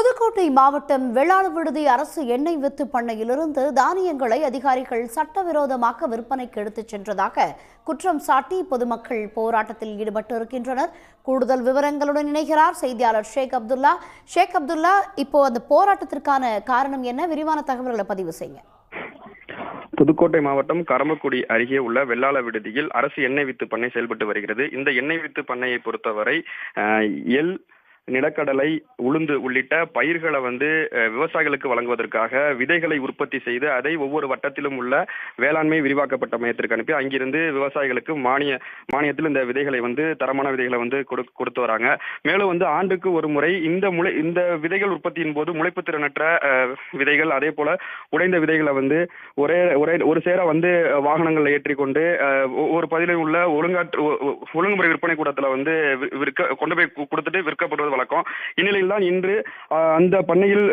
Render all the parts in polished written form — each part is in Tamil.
புதுக்கோட்டை மாவட்டம் வெள்ளாள விடுதி அரசு எண்ணெய் வித்து பண்ணையிலிருந்து தானியங்களை அதிகாரிகள் சட்டவிரோதமாக விற்பனைக்கு எடுத்துச் சென்றதாக குற்றம் சாட்டி பொதுமக்கள் போராட்டத்தில் ஈடுபட்டு இருக்கின்றனர். கூடுதல் விவரங்களுடன் இணைகிறார் செய்தியாளர் ஷேக் அப்துல்லா. ஷேக் அப்துல்லா, இப்போ அந்த போராட்டத்திற்கான காரணம் என்ன? விரிவான தகவல்களை பதிவு செய்யுங்க. புதுக்கோட்டை மாவட்டம் கரம்பக்குடி அருகே உள்ள வெள்ளாள விடுதியில் அரசு எண்ணெய் வித்து பண்ணை செயல்பட்டு வருகிறது. இந்த எண்ணெய் வித்து பண்ணையை பொறுத்தவரை எள், நிலக்கடலை, உளுந்து உள்ளிட்ட பயிர்களை விவசாயிகளுக்கு வழங்குவதற்காக விதைகளை உற்பத்தி செய்து அதை ஒவ்வொரு வட்டத்திலும் உள்ள வேளாண்மை விரிவாக்கப்பட்ட மையத்திற்கு அனுப்பி அங்கிருந்து விவசாயிகளுக்கு மானியத்தில் இந்த விதைகளை தரமான விதைகளை கொடுத்து வராங்க. மேலும் ஆண்டுக்கு ஒரு முறை இந்த விதைகள் உற்பத்தியின் போது முளைப்பு திறனற்ற விதைகள், அதே போல உடைந்த விதைகளை ஒரு சேர வாகனங்களில் ஏற்றிக்கொண்டு ஒவ்வொரு பகுதியிலும் உள்ள ஒழுங்குமுறை விற்பனை கூடத்தில் கொண்டு போய் கொடுத்துட்டு விற்கப்படுவது வழக்கம். இந்நிலையில் தான் இன்று அந்த பண்ணையில்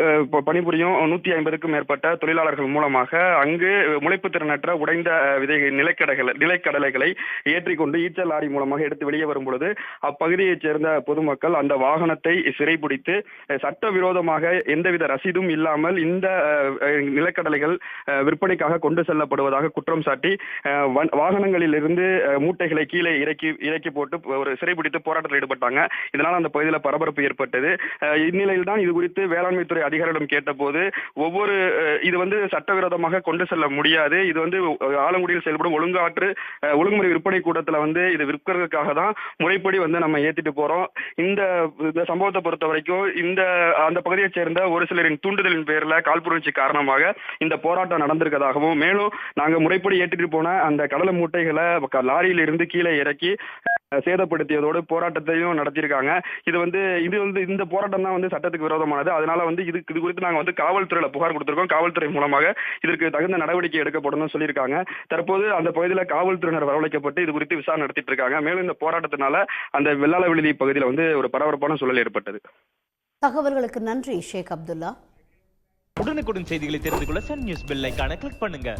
பணிபுரியும் 150க்கும் மேற்பட்ட தொழிலாளர்கள் மூலமாக அங்கு முளைப்பு திறனற்ற உடைந்த நிலக்கடலைகளை ஏற்றிக்கொண்டு ஈச்சல் லாரி மூலமாக எடுத்து வெளியே வரும் பொழுது அப்பகுதியைச் சேர்ந்த பொதுமக்கள் அந்த வாகனத்தை சிறைபிடித்து சட்டவிரோதமாக எந்தவித ரசீதும் இல்லாமல் இந்த நிலக்கடலைகள் விற்பனைக்காக கொண்டு செல்லப்படுவதாக குற்றம் சாட்டி வாகனங்களில் இருந்து மூட்டைகளை கீழே இறக்கி போட்டு ஒரு சிறைபிடித்து போராட்டத்தில் ஈடுபட்டாங்க. இதனால் அந்த பகுதியில் பரபரப்பு ஏற்பட்டது. இந்நிலையில் தான் இது குறித்து வேளாண்மைத்துறை அதிகாரிகளிடம் கேட்டபோது இது சட்டவிரோதமாக கொண்டு செல்ல முடியாது, இது ஆலங்குடியில் செயல்படும் ஒழுங்குமுறை விற்பனை கூடத்தில் இது விற்கிறதுக்காக தான் முறைப்படி நம்ம ஏத்திட்டு போறோம். இந்த சம்பவத்தை பொறுத்த வரைக்கும் அந்த பகுதியைச் சேர்ந்த ஒரு சிலரின் தூண்டுதலின் பேரில் காழ்ப்புணர்ச்சி காரணமாக இந்த போராட்டம் நடந்திருக்கதாகவும், மேலும் நாங்க முறைப்படி ஏற்றிட்டு போன அந்த கடலை மூட்டைகளை லாரியில் இருந்து கீழே இறக்கி சேதப்படுத்தியதோடு போராட்டத்தையும் நடத்தியிருக்காங்க. இந்த போராட்டம் தான் சட்டத்துக்கு விரோதமானது. அதனால இது குறித்து நாங்க காவல்துறையில புகார் கொடுத்திருக்கோம். காவல்துறை மூலமாக இதற்கு தகுந்த நடவடிக்கை எடுக்கப்படும் சொல்லியிருக்காங்க. தற்போது அந்த பகுதியில் காவல்துறையினர் வரவழைக்கப்பட்டு இது குறித்து விசாரணை நடத்திட்டு இருக்காங்க. மேலும் இந்த போராட்டத்தினால அந்த வெள்ளாள விடுதி பகுதியில் ஒரு பரபரப்பான சூழல் ஏற்பட்டது. தகவல்களுக்கு நன்றி ஷேக் அப்துல்லா. உடனுக்குடன் செய்திகளை தெரிந்து கொள்ள சன் நியூஸ் பெல் ஐகானை கிளிக் பண்ணுங்க.